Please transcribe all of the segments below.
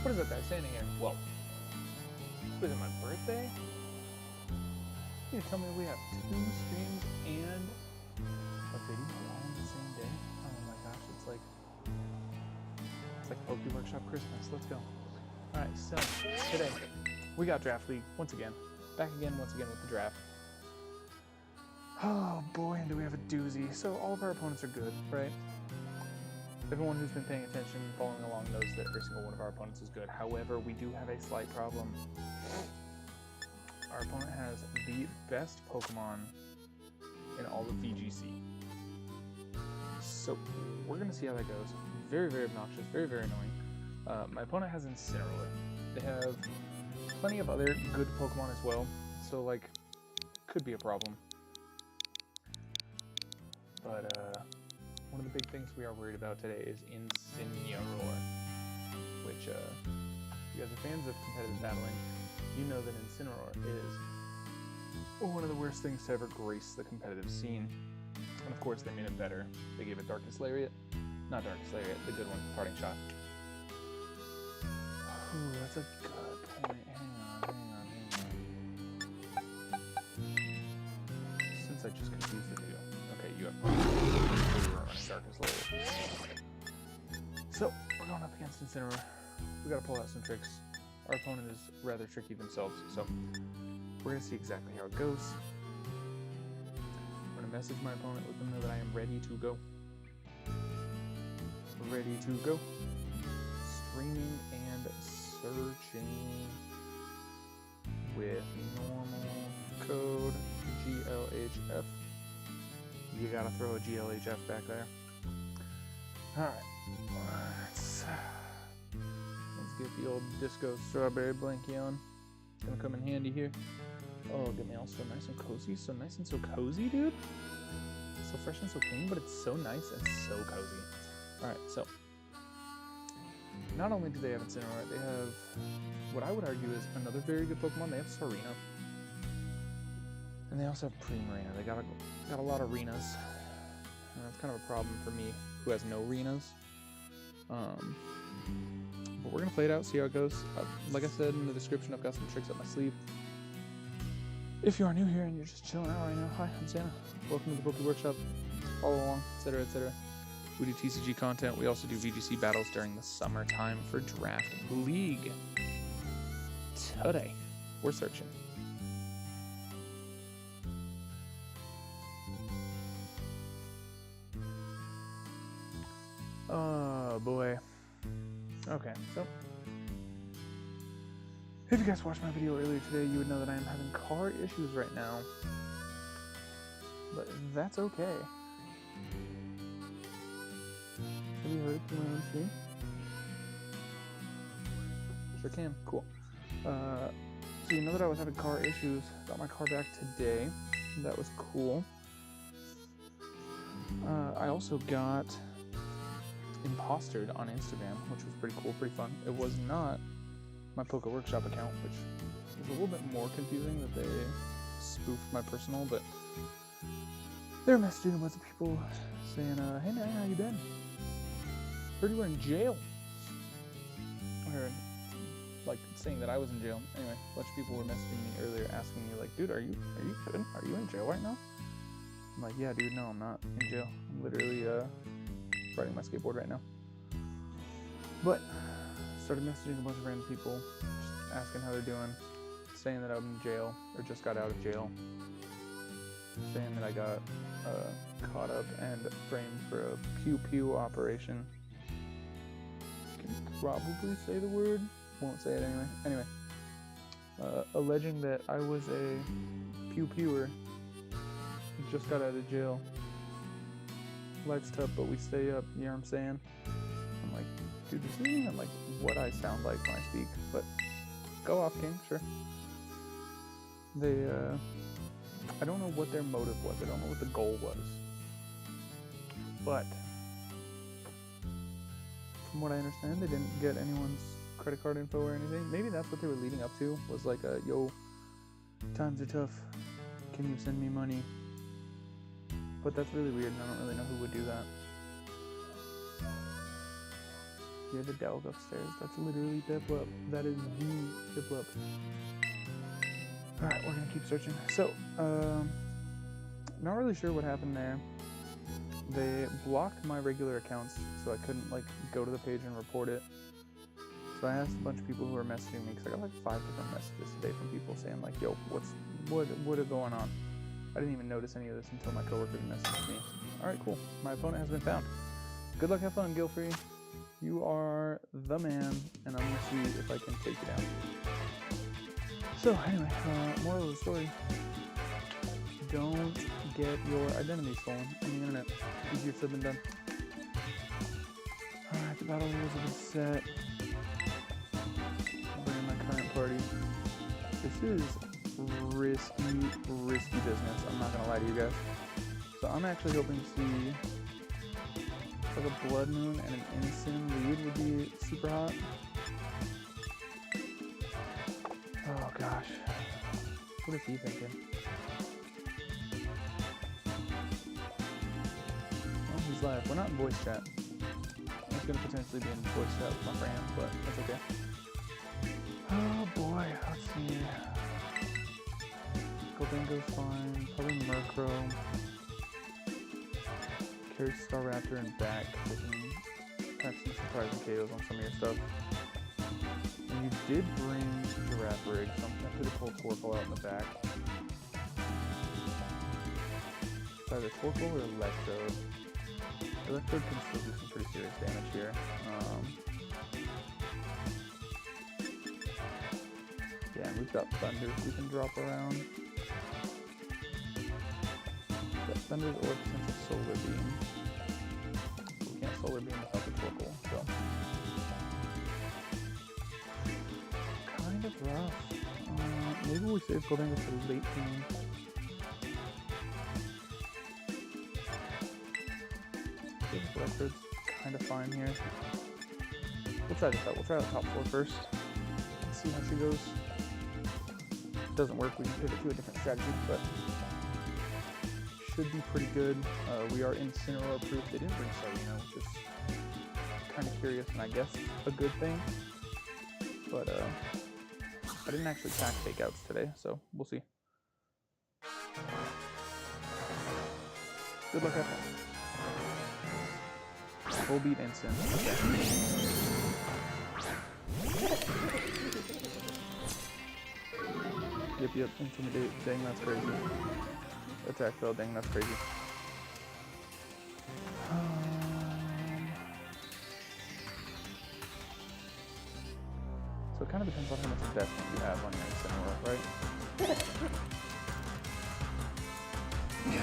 What is that guy saying here? Whoa. What is it, my birthday? You tell me we have 2 streams and a video all on the same day? Oh my gosh, it's like Poke Workshop Christmas. Let's go. Alright, so today we got Draft League once again. Back again once again with the draft. Oh boy, and do we have a doozy. So all of our opponents are good, right? Everyone who's been paying attention, following along, knows that every single one of our opponents is good. However, we do have a slight problem. Our opponent has the best Pokemon in all of VGC. So we're going to see how that goes. Very, very obnoxious, very, very annoying. My opponent has Incineroar. They have plenty of other good Pokemon as well, so like, could be a problem. But one of the big things we are worried about today is Incineroar, which, if you guys are fans of competitive battling, you know that Incineroar is one of the worst things to ever grace the competitive scene. And of course, they made it better. They gave it Darkest Lariat. Not Darkest Lariat, the good one, Parting Shot. Ooh, that's a good point. Hang on. Since I just confused the two. Okay, you have Darkest Lariat. So, we're going up against Incineroar. We gotta pull out some tricks. Our opponent is rather tricky themselves, so we're gonna see exactly how it goes. I'm gonna message my opponent, let them know that I am ready to go. Ready to go. Streaming and searching with normal code GLHF. You gotta throw a GLHF back there. Alright, let's get the old Disco Strawberry Blankie on. Gonna come in handy here. Oh, get me all so nice and cozy. So nice and so cozy, dude. So fresh and so clean, but it's so nice and so cozy. Alright, so not only do they have Incineroar, they have what I would argue is another very good Pokemon. They have Serena. And they also have Primarina. They got a lot of Renas. And that's kind of a problem for me, who has no Renas. But we're going to play it out, see how it goes. Like I said in the description, I've got some tricks up my sleeve. If you are new here and you're just chilling out right now, hi, I'm Santa. Welcome to the Poke Workshop. Follow along, etc., etc. We do TCG content. We also do VGC battles during the summertime for Draft League. Today, we're searching. Oh boy. Okay, so if you guys watched my video earlier today, you would know that I am having car issues right now. But that's okay. Have you heard from my own stream? Sure can. Cool. So you know that I was having car issues. Got my car back today. That was cool. I also got impostered on Instagram, which was pretty cool, pretty fun. It was not my Poke Workshop account, which was a little bit more confusing that they spoofed my personal, but they were messaging a bunch of people saying, hey man, how you been? Heard you were in jail. Or, like, saying that I was in jail. Anyway, a bunch of people were messaging me earlier asking me, like, dude, are you good? Are you in jail right now? I'm like, yeah, dude, no, I'm not in jail. I'm literally, riding my skateboard right now. But started messaging a bunch of random people, just asking how they're doing, saying that I'm in jail, or just got out of jail, saying that I got caught up and framed for a pew-pew operation. Can probably say the word, won't say it anyway. Anyway, alleging that I was a pew-pewer, just got out of jail. Life's tough, but we stay up, you know what I'm saying? I'm like, dude, this isn't even like what I sound like when I speak, but go off, King, sure. They, I don't know what their motive was, I don't know what the goal was, but from what I understand, they didn't get anyone's credit card info or anything. Maybe that's what they were leading up to, was like, yo, times are tough, can you send me money? But that's really weird, and I don't really know who would do that. hear the dog upstairs. That's literally Piplup. That is the Piplup. Alright, we're gonna keep searching. So, not really sure what happened there. They blocked my regular accounts, so I couldn't like go to the page and report it. So I asked a bunch of people who were messaging me, because I got like 5 different messages today from people saying like, yo, what is going on? I didn't even notice any of this until my coworker messaged me. Alright, cool. My opponent has been found. Good luck, have fun, Gilfre. You are the man, and I'm gonna see if I can take you down. So anyway, moral of the story. Don't get your identity stolen on the internet. Easier said than done. Alright, the battle rules have been set. I'll bring in my current party. This is risky business. I'm not gonna lie to you guys. So I'm actually hoping to see like a Blood Moon and an Incin lead would be super hot. Oh gosh. What is he thinking? Oh, he's live. We're not in voice chat. I was gonna potentially be in voice chat with my friend, but that's okay. Oh boy, let's see. Gilfre's fine. Probably Murkrow. Carry Staraptor and back. They can pack some surprising KOs on some of your stuff. And you did bring Giraffe Rig, so I'm gonna put a full Torkoal out in the back. It's either Torkoal or Electrode. Electrode can still do some pretty serious damage here. Yeah, and we've got Thunders we can drop around. We've got Thunders or potential Solar Beam. We can't Solar Beam without the Torkoal, so. Kind of rough. Maybe we save Gildango for the late game. Electrode's kind of fine here. We'll try this out. We'll try the top 4 first. Let's see how she goes. If it doesn't work, we can pivot to a different strategy, but should be pretty good. We are Incineroar proof. They didn't bring Sarina, which is kind of curious and I guess a good thing. But I didn't actually pack takeouts today, so we'll see. Good luck, have fun. Full beat Incin. Okay. Yep, intimidate. Dang, that's crazy. Attack fail. Dang, that's crazy. So it kind of depends on how much investment you have on your Incineroar, right?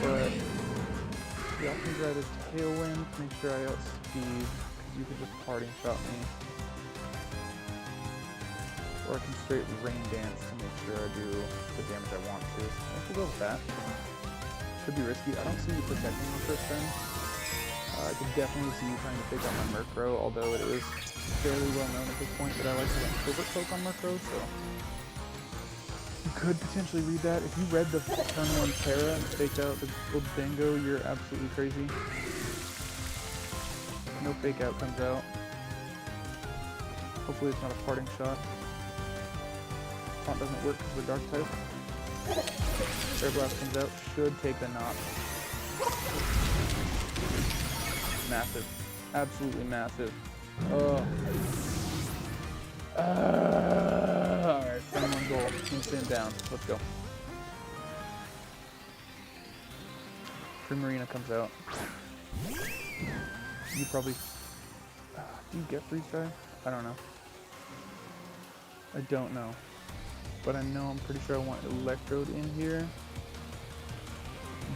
But the options are either Tailwind to make sure I outspeed, because you could just parting shot me. Or I can straight Rain Dance to make sure I do the damage I want to. I should go with that. Could be risky. I don't see you protecting me first turn. I could definitely see you trying to take out my Murkrow, although it is fairly well known at this point that I like to run Covert Poke on Murkrow, so you could potentially read that. If you read the turn 1 Terra and faked out the Gildango, you're absolutely crazy. No fake out comes out. Hopefully it's not a parting shot. Taunt doesn't work because we're dark type. Air Blast comes out, should take the knot. Massive. Absolutely massive. Oh. Alright, 21 goal. Incin down. Let's go. Primarina comes out. You probably... do you get freeze dry? I don't know. I don't know. But I know I'm pretty sure I want Electrode in here.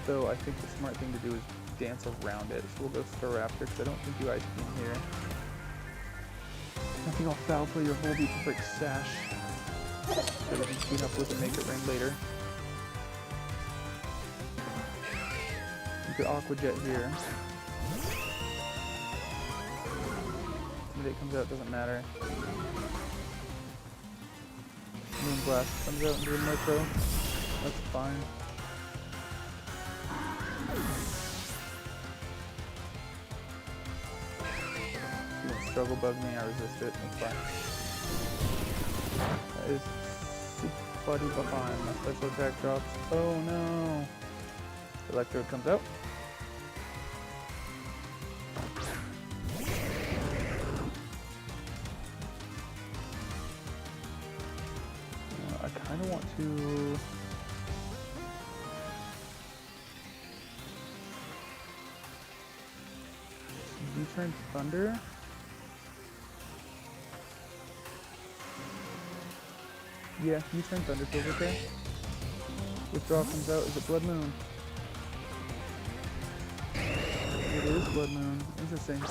Though I think the smart thing to do is dance around it. So we'll go Staraptor because I don't think you Ice Beam here. I think I'll foul play your Volbeat to break Sash. So we can speed up with it and make it rain later. You could Aqua Jet here. Intimidate comes out, doesn't matter. Moon Blast comes out into the Murkrow. That's fine. struggle bug me, I resist it. It's fine. That is super behind. My special attack drops. Oh no! Electrode comes out. I kind of want to. U-turn Thunder. Yeah, U-turn Thunder feels okay. Withdraw comes out. Is it Blood Moon? It is Blood Moon. Interesting.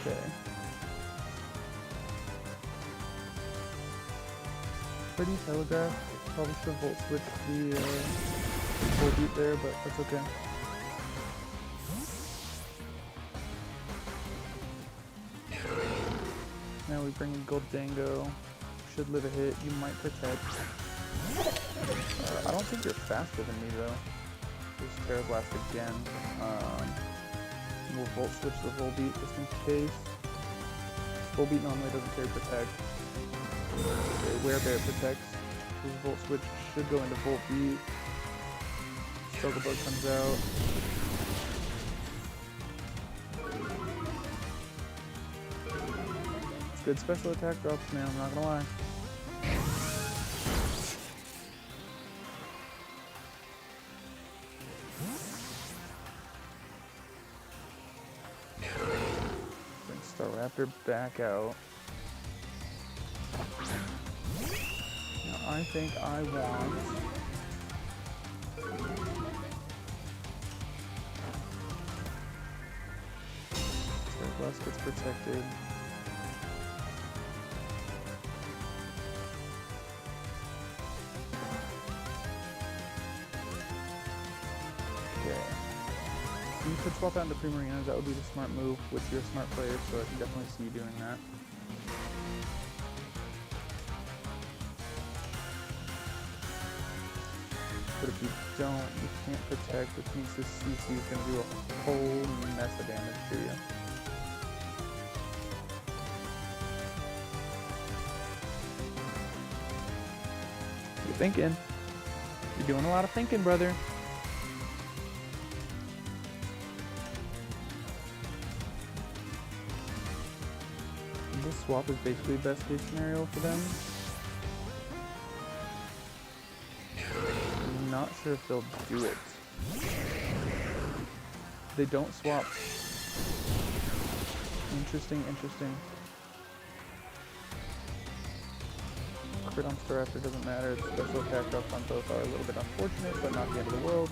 Okay. Pretty telegraph. Probably should have volt switched the full beat there, but that's okay. Now we bring in Goldango. Should live a hit. You might protect. I don't think you're faster than me though. Just Terra Blast again. We'll volt switch the Volbeat just in case. Volbeat normally doesn't carry protect. Okay, Werebear protects. His volt switch should go into Volbeat. Struggle Bug comes out. It's good special attack drops, man, I'm not gonna lie. Bring Staraptor back out. Now I think I want Blast gets protected. Okay. So you could swap out into Primarinas, that would be the smart move, which you're a smart player, so I can definitely see you doing that. But if you don't, you can't protect, which means this CC is going to do a whole mess of damage to you. You're thinking. You're doing a lot of thinking, brother. This swap is basically the best case scenario for them. I'm not sure if they'll do it. They don't swap. Interesting, interesting. Crit on Staraptor doesn't matter. The special attack drops on both are a little bit unfortunate, but not the end of the world.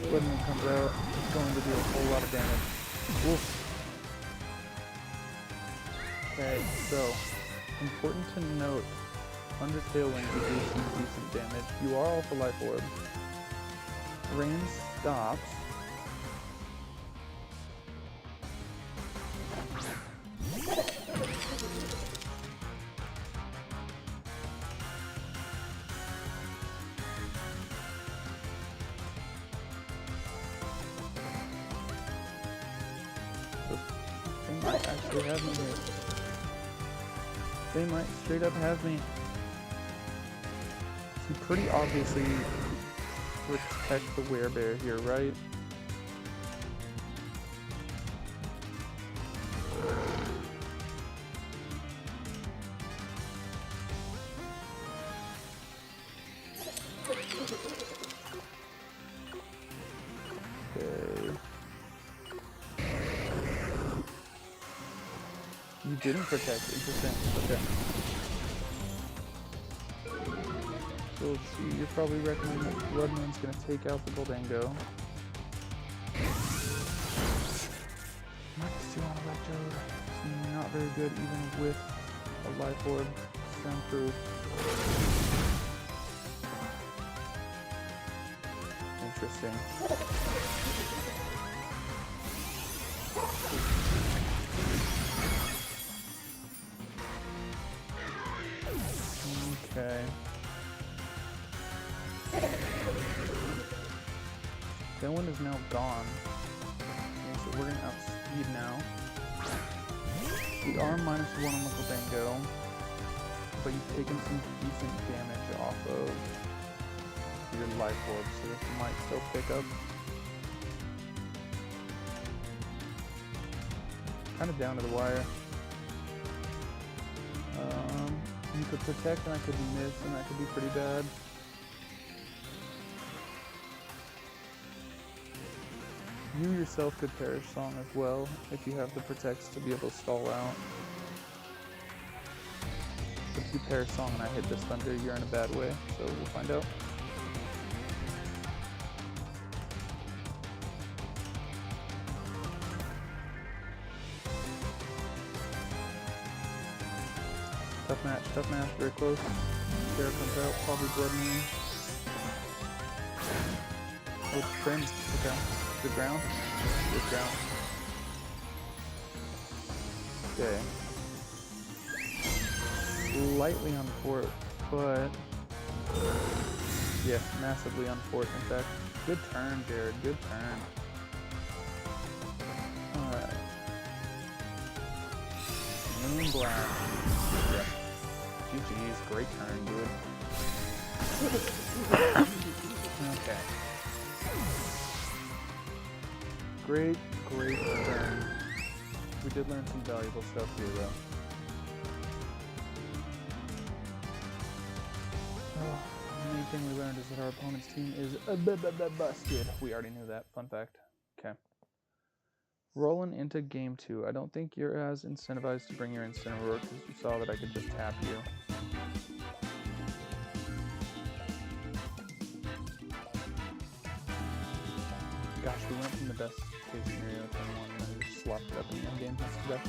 Blood Moon comes out. It's going to do a whole lot of damage. Oof. Okay, so important to note, Undertale Wing will do some decent damage. You are off a Life Orb. Rain stops. They might actually have me here. They might straight up have me. So you pretty obviously protect the Werebear here, right? Okay. You didn't protect. Interesting. Okay. So let's see. You're probably recommending that Blood Moon's going to take out the Goldango. Minus 2 on Electrode. It's not very good even with a Life Orb. Soundproof. Interesting. Okay. You are -1 on Uncle Bango, but you've taken some decent damage off of your life orb, so this might still pick up. Kind of down to the wire. You could protect and I could miss, and that could be pretty bad. You yourself could perish Song as well if you have the protects to be able to stall out. But if you perish Song and I hit this thunder, you're in a bad way, so we'll find out. Tough match, very close. Bear comes out, probably Blood Moon. Oh, it's trimmed. Okay. Good ground. Good ground. Okay. Slightly on fort, but yeah, massively on fort, in fact. Good turn, Jared. Good turn. Alright. Moon Blast. Yeah. GG's, great turn, dude. Okay. Great turn. We did learn some valuable stuff here, though. The main thing we learned is that our opponent's team is busted. We already knew that. Fun fact. Okay. Rolling into game 2. I don't think you're as incentivized to bring your Incineroar because you saw that I could just tap you. Gosh, we went from the best case scenario to 1 and then we just slopped it up in the end game. That's too bad.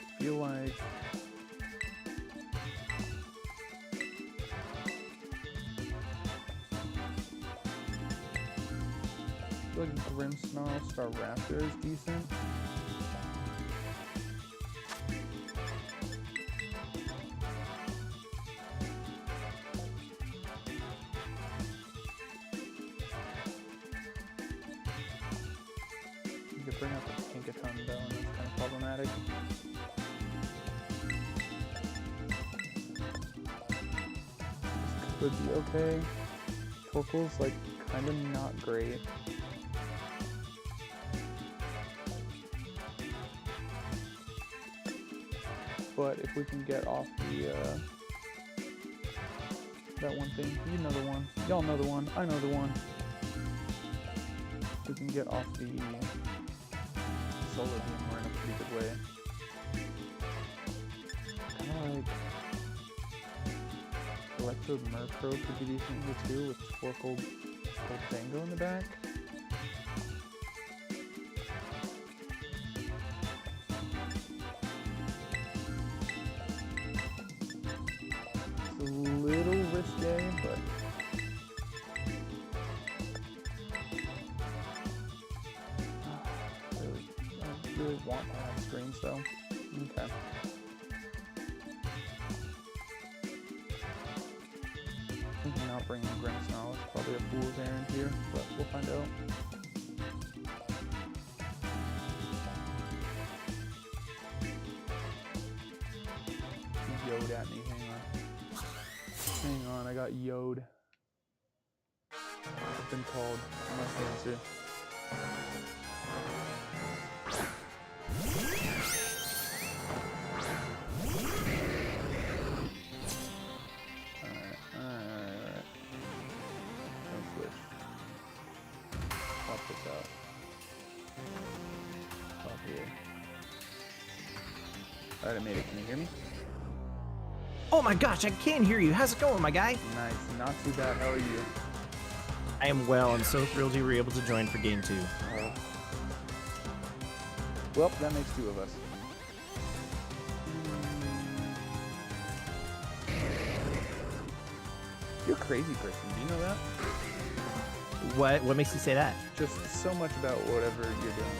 I feel like Grim Snarl Star Raptor is decent. You could bring out the Pinkaton though, and that's kind of problematic. This could be okay. Torkoal's like kind of not great. But if we can get off the, that one thing, you know the one, y'all know the one, I know the one. If we can get off the solar beam, we're in a pretty good way. Kinda like Electrode Murkrow could be decent here too, with Torkoal Bango in the back. But I really want to have screens though. Okay. Thinking not bringing Grimmsnarl is probably a fool's errand here, but we'll find out. He yo'd at me, hang on, I got yo'd. I've been called. I must answer. Alright. Don't switch. Pop this out. Pop here. Alright, I made it. Can you hear me? Oh my gosh, I can hear you. How's it going, my guy? Nice. Not too bad. How are you? I am well. I'm so thrilled you were able to join for game 2. Well, that makes 2 of us. You're a crazy person. Do you know that? What makes you say that? Just so much about whatever you're doing.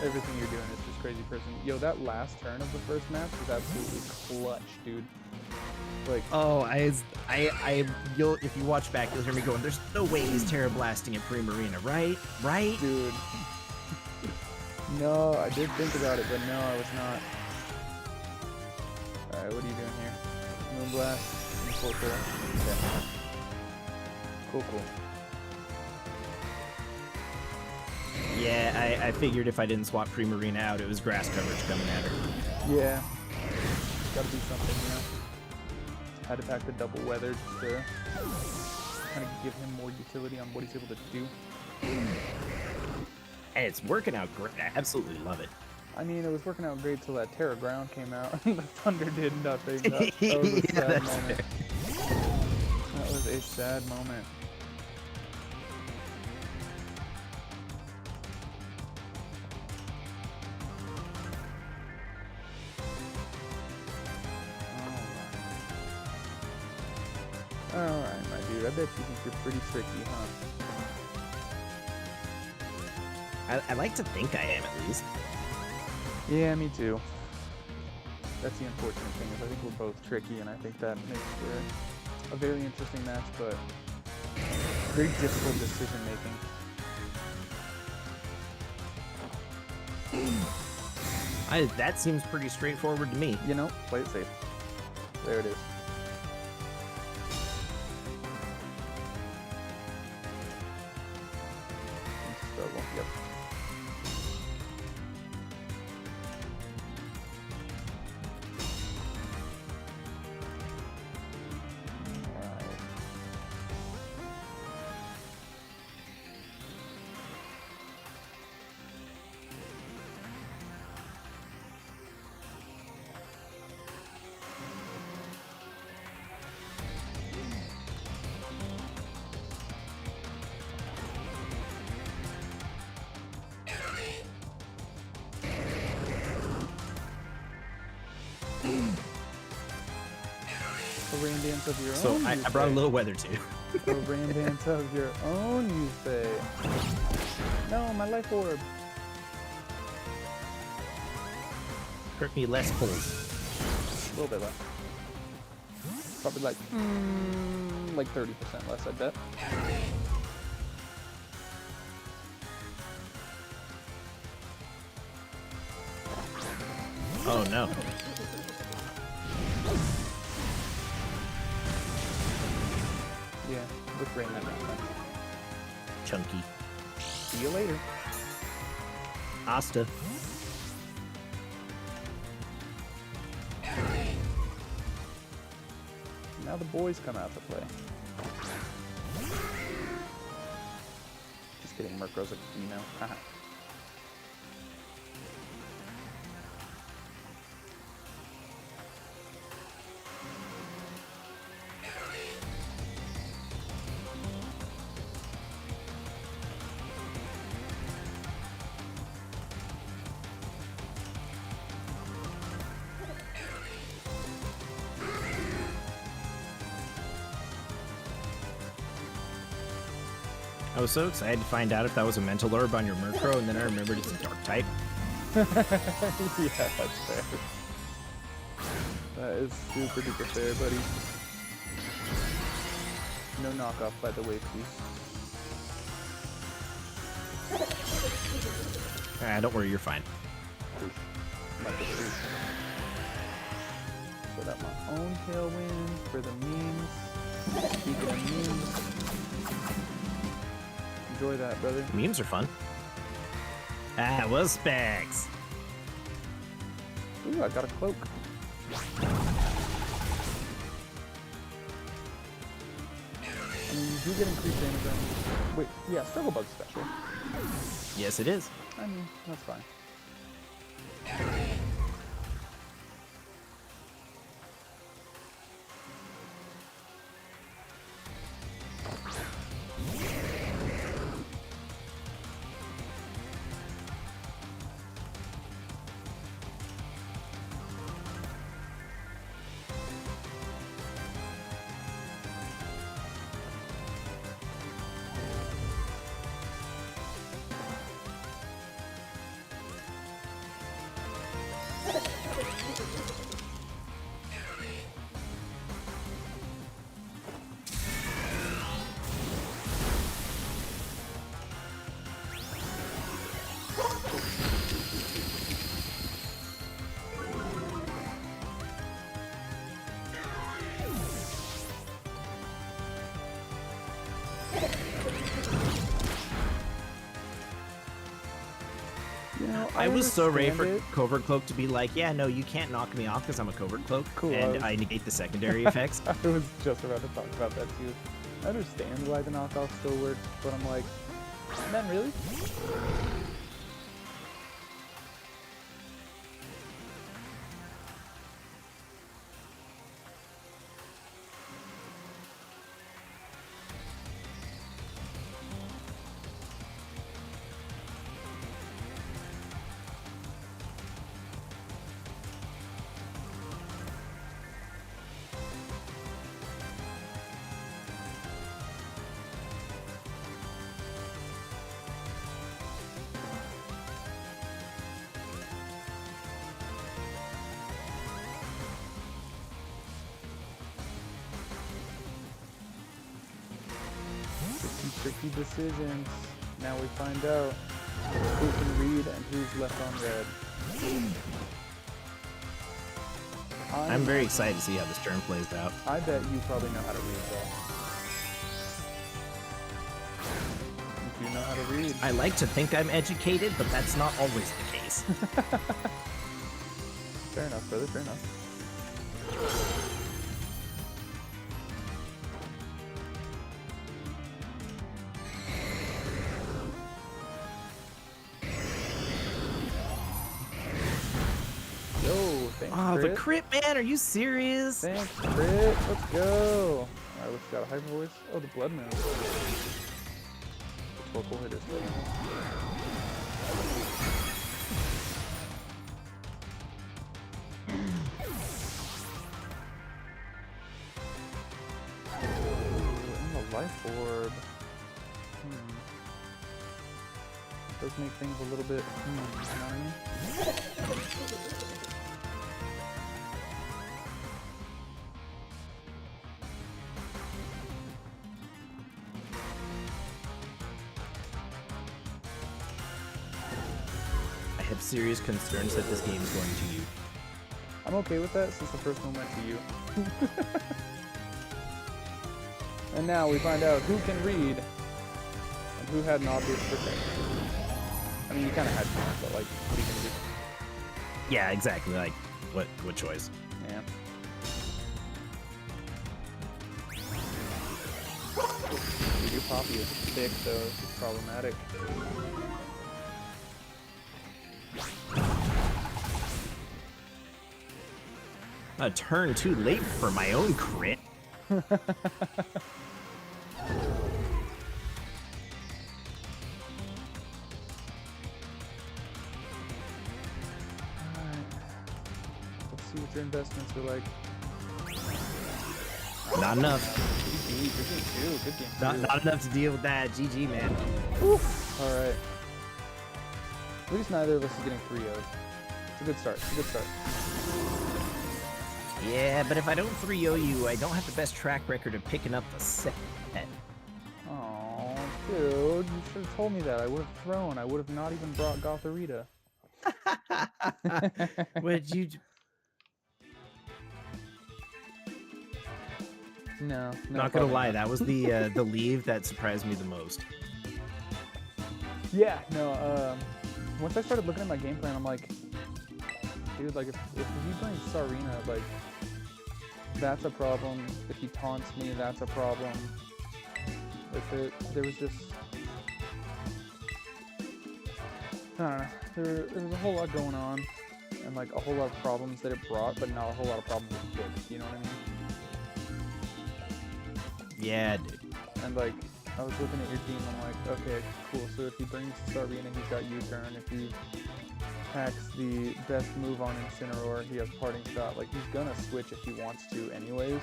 Everything you're doing is just crazy person. Yo, that last turn of the first match was absolutely clutch, dude. Like, oh, you'll if you watch back, you'll hear me going, there's no way he's Terra blasting at Primarina, right? Right? Dude. No, I did think about it, but no, I was not. Alright, what are you doing here? Moonblast? Cool. Okay. Cool. Yeah, I figured if I didn't swap Primarina out, it was grass coverage coming at her. Yeah. Gotta be something, you know? Had to pack the double weather just to kind of give him more utility on what he's able to do. And it's working out great. I absolutely love it. I mean, it was working out great till that Terra Ground came out. The Thunder did nothing. That was a sad moment. That was a sad moment. Alright, my dude. I bet you think you're pretty tricky, huh? I like to think I am, at least. Yeah, me too. That's the unfortunate thing, is I think we're both tricky, and I think that makes for a very interesting match, but very difficult decision making. That seems pretty straightforward to me. You know, play it safe. There it is. Struggle. Yep. A rain dance of your So own. I brought a little weather too. A rain dance of your own, you say. No, my life orb. Hurt me less cold. A little bit less. Probably like 30% less, I bet. Oh no. Yeah, with rain that makes sense. Chunky. See you later. Asta. Now the boys come out to play. Just kidding, Murkrow's a female. Haha. I was so excited to find out if that was a mental orb on your Murkrow, and then I remembered it's a dark type. Yeah, that's fair. That is super duper fair, buddy. No knockoff, by the way, please. Don't worry, you're fine. Put up my own tailwind for the memes. Speaking of memes, enjoy that, brother. Memes are fun. Well, specs. Ooh, I got a cloak. I mean, you do get increased damage on... Wait, yeah, Struggle Bug special. Yes, it is. I mean, that's fine. You know, I was so ready for understand it. Covert Cloak to be like, yeah, no, you can't knock me off because I'm a Covert Cloak, Cool, and I negate the secondary effects. I was just about to talk about that too. I understand why the knockoff still works, but I'm like, man, really? Tricky decisions. Now we find out who can read and who's left on red. I'm very excited to see how this turn plays out. I bet you probably know how to read though. You do know how to read. I like to think I'm educated, but that's not always the case. Fair enough, brother, fair enough. Oh, the crit, man! Are you serious? Thanks, crit. Let's go. Alright, let's got a hyper voice. Oh, the blood moon. The local hitters. And the life orb. Does make things a little bit, you know what I mean? I have serious concerns that this game is going to you. I'm okay with that since the first one went to you. And now we find out who can read and who had an obvious protection. I mean, you kind of had to, but like, what are you gonna do? Yeah, exactly. Like, what choice? Yeah. Your Poppy is thick, so it's problematic. A turn too late for my own crit. See what your investments are like. Not enough. GG, good game too. Good game too. Not enough to deal with that. GG, man. Alright. At least neither of us is getting 3-0'd. It's a good start. It's a good start. Yeah, but if I don't 3-0 you, I don't have the best track record of picking up the set. Oh, dude. You should have told me that. I would have thrown. I would have not even brought Gotharita. What did you... No, not gonna lie, that was the leave that surprised me the most. Yeah, no, once I started looking at my game plan, I'm like, dude, like, if he brings Sarina, like, that's a problem. If he taunts me, that's a problem. There was just, I don't know, there was a whole lot going on, and, like, a whole lot of problems that it brought, but not a whole lot of problems it fixed, you know what I mean? Yeah, dude. And like, I was looking at your team, I'm like, okay, cool, so if he brings Sarina, he's got U-turn. If he hacks the best move on Incineroar, he has parting shot. Like, he's gonna switch if he wants to anyways.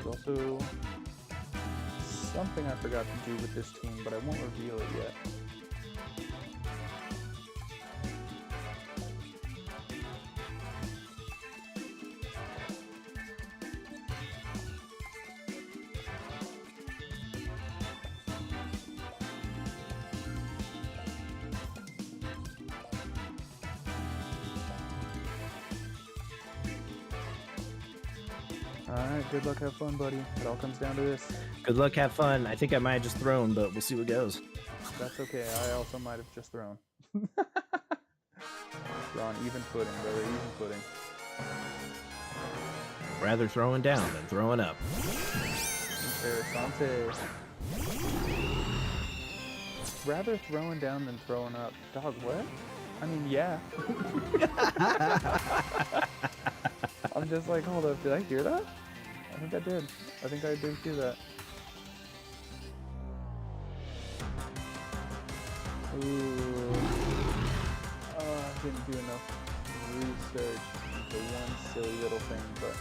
Also, something I forgot to do with this team, but I won't reveal it yet. Alright, good luck, have fun, buddy. It all comes down to this. Good luck, have fun. I think I might have just thrown, but we'll see what goes. That's okay, I also might have just thrown. We're on even footing, brother, even footing. Rather throwing down than throwing up. Interessante. Rather throwing down than throwing up. Dog, what? I mean, yeah. I'm just like, hold up, did I hear that? I think I did. I think I did hear that. Ooh. Oh, I didn't do enough research into one silly little thing, but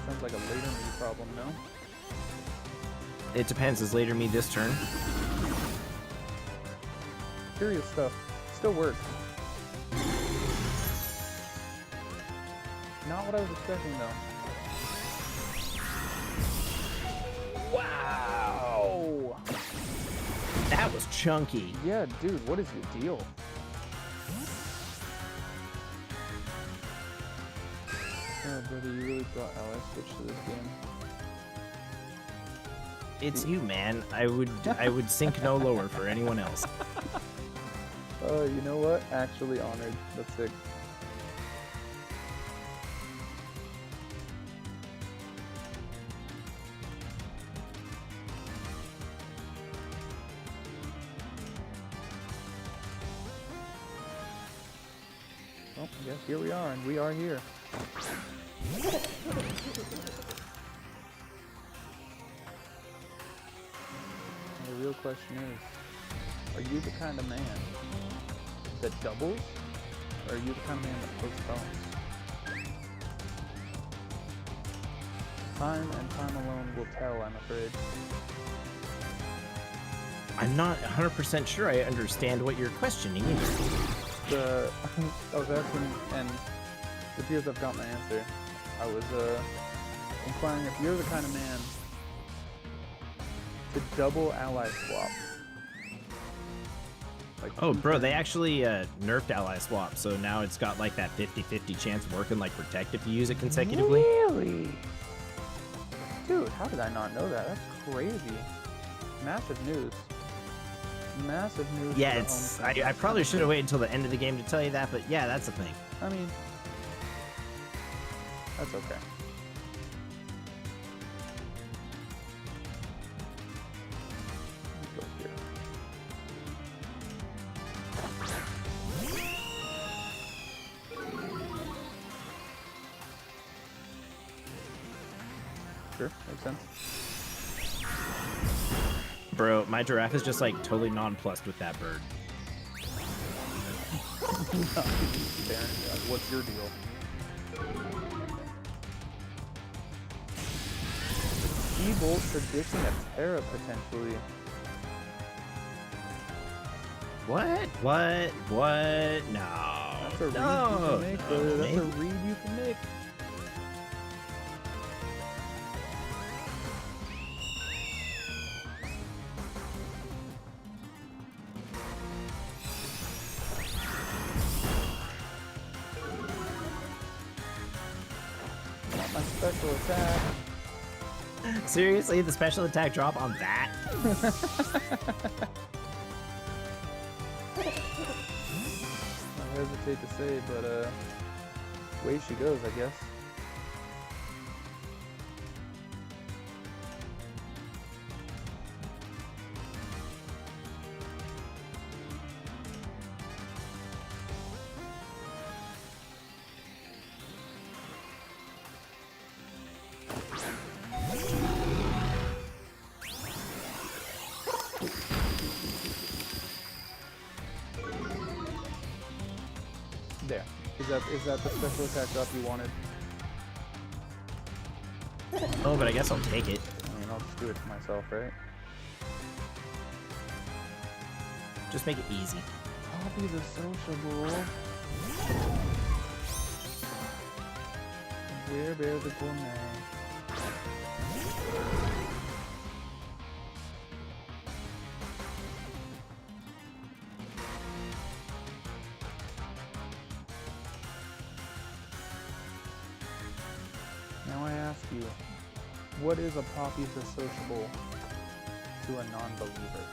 sounds like a later me problem, no? It depends. Is later me this turn? Curious stuff. Still works. Not what I was expecting, though. Wow! That was chunky. Yeah, dude, what is your deal? Oh, brother, you really brought ally switch to this game. It's you, man. I would sink no lower for anyone else. You know what? Actually honored. That's sick. Well, I guess here we are, and we are here. And the real question is, are you the kind of man that doubles, or are you the kind of man that postpones? Time and time alone will tell, I'm afraid. I'm not 100% sure I understand what you're questioning either. I was asking, and it appears I've got my answer. I was inquiring if you're the kind of man to double ally swap. Like, Oh, bro, they actually nerfed ally swap, so now it's got like that 50-50 chance working like protect if you use it consecutively. Really? Dude, how did I not know that? That's crazy. Massive news. Massive news. Yeah, for the it's. home team. I probably should have waited until the end of the game to tell you that, but yeah, that's the thing. I mean, that's okay. Let's go here. Sure, makes sense. Bro, my giraffe is just like totally nonplussed with that bird. What's your deal? E-Bolt predicting a Terra potentially. What? What? No. That's a read No. you can make, brother. That's a Maybe. read you can make. Not my special attack. Seriously, the special attack drop on that? I hesitate to say, but way she goes, I guess. There. Is that the special attack drop you wanted? Oh, but I guess I'll take it. I mean, I'll just do it to myself, right? Just make it easy. Poppy the sociable. Werebear the gourmet. Now I ask you, what is a Poppy the sociable to a non-believer?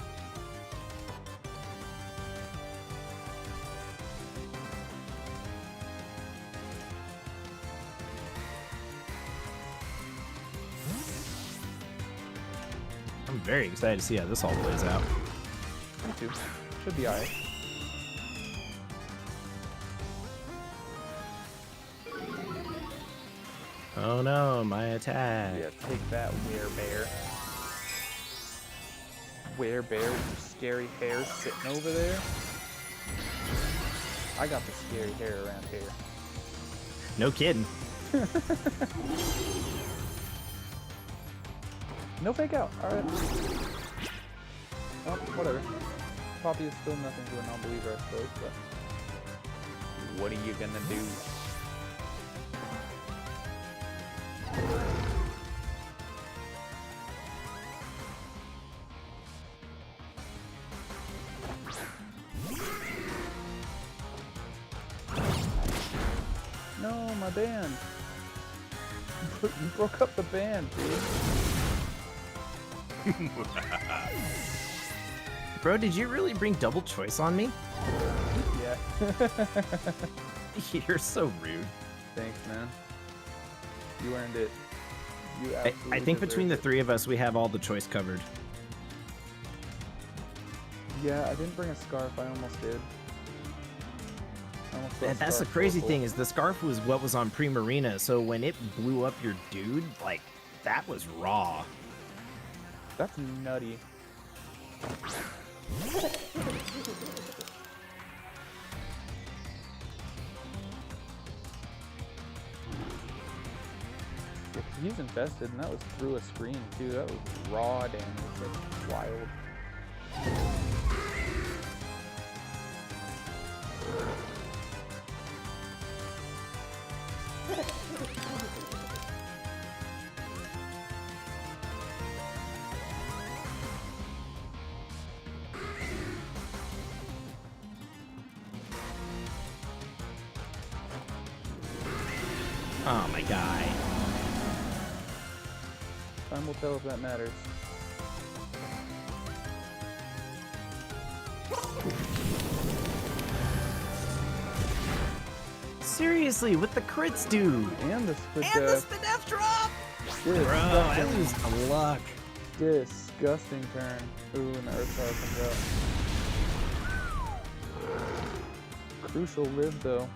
I'm very excited to see how this all plays out. Me too. Should be alright. Oh no, my attack. Yeah, take that, Werebear. Werebear with your scary hair sitting over there. I got the scary hair around here. No kidding. No fake out. Alright. Oh, whatever. Poppy is still nothing to a non-believer, I suppose, but what are you gonna do? No, my band. You broke up the band, dude. Bro, did you really bring double choice on me? Yeah. You're so rude. Thanks, man. You earned it. You I absolutely think between the deserved three of us, we have all the choice covered. it. Yeah, I didn't bring a scarf. I almost did. I almost put a And that's the scarf crazy purple. thing is the scarf was what was on Primarina, so when it blew up your dude, like, that was raw. That's nutty. Yeah, 'cause he's infested, and that was through a screen too. That was raw damage. That's wild. Oh my guy. Time will tell if that matters. Seriously, with the crits, dude. And the split And the Spinef drop! Bro, I lose a luck. Disgusting turn. Ooh, and the Earth Power comes out. Crucial live though.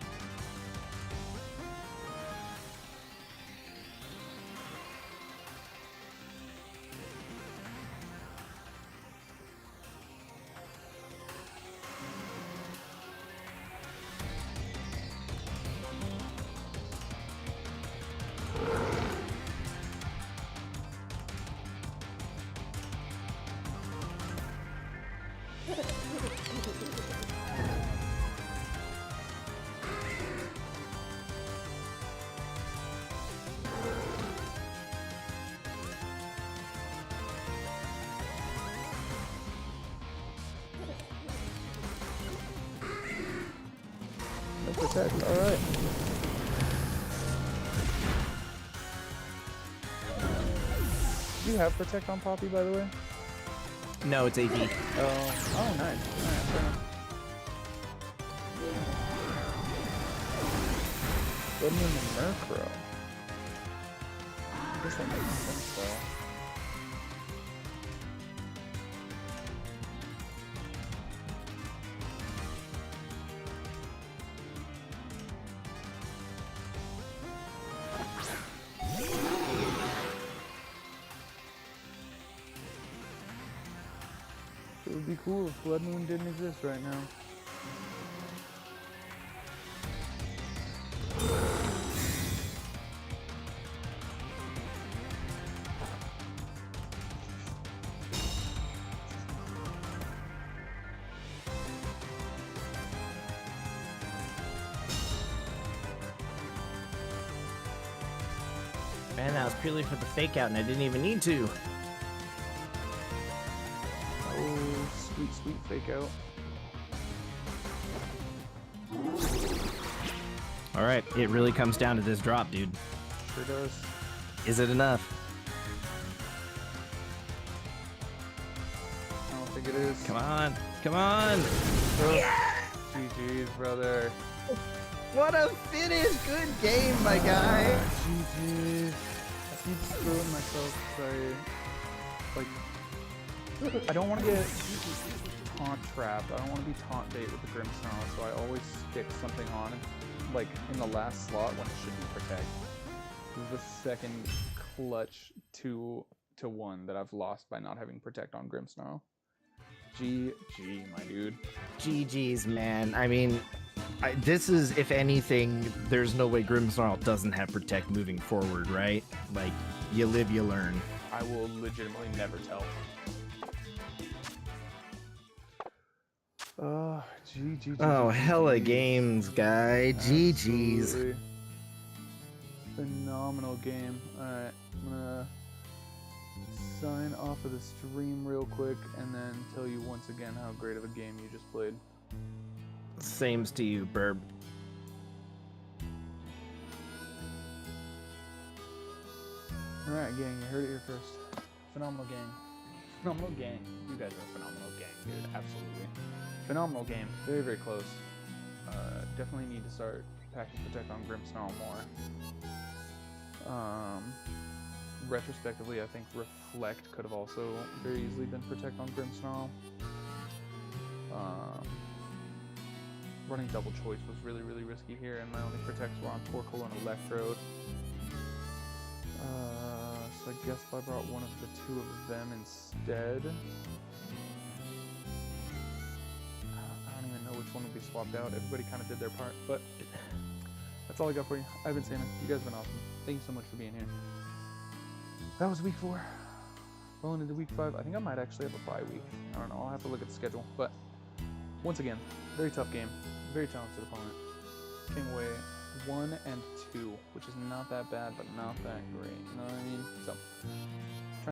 No protect, alright. Do you have protect on Poppy, by the way? No, it's AD. Oh, nice. Alright, fair enough. Wasn't in the Murkrow. I guess that makes sense though. It would be cool if Blood Moon didn't exist right now. Man, that was purely for the fake out, and I didn't even need to. Oh, sweet, sweet fake out. All right, it really comes down to this drop, dude. Sure does. Is it enough? I don't think it is. Come on, come on! Yeah! GG's, brother. What a finish! Good game, my guy. GG's. I keep screwing myself because I don't want to get taunt trapped. I don't want to be taunt bait with the Grimmsnarl, so I always stick something on, like in the last slot when it should be protect. This is the second clutch 2-1 that I've lost by not having protect on Grimmsnarl. GG, my dude. GG's, man. I mean, this is, if anything, there's no way Grimmsnarl doesn't have protect moving forward, right? Like, you live, you learn. I will legitimately never tell. GG. Oh, hella games, guy. GG's. Absolutely. Phenomenal game. Alright, I'm gonna sign off of the stream real quick and then tell you once again how great of a game you just played. Same's to you, Burb. Alright, gang, you heard it here first. Phenomenal game. Phenomenal gang. You guys are a phenomenal gang, dude. Absolutely. Phenomenal game. Very, very close. Definitely need to start packing protect on Grimmsnarl more. Retrospectively, I think Reflect could have also very easily been protect on Grimmsnarl. Running double choice was really, really risky here, and my only protects were on Torkoal and Electrode. So I guess if I brought one of the two of them instead. I don't even know which one would be swapped out. Everybody kind of did their part, but that's all I got for you. I've been Santa. You guys have been awesome. Thank you so much for being here. That was week 4. Rolling into week 5. I think I might actually have a bye week. I don't know. I'll have to look at the schedule. But once again, very tough game. Very talented opponent. Came away 1 and 2, which is not that bad, but not that great. You know what I mean? So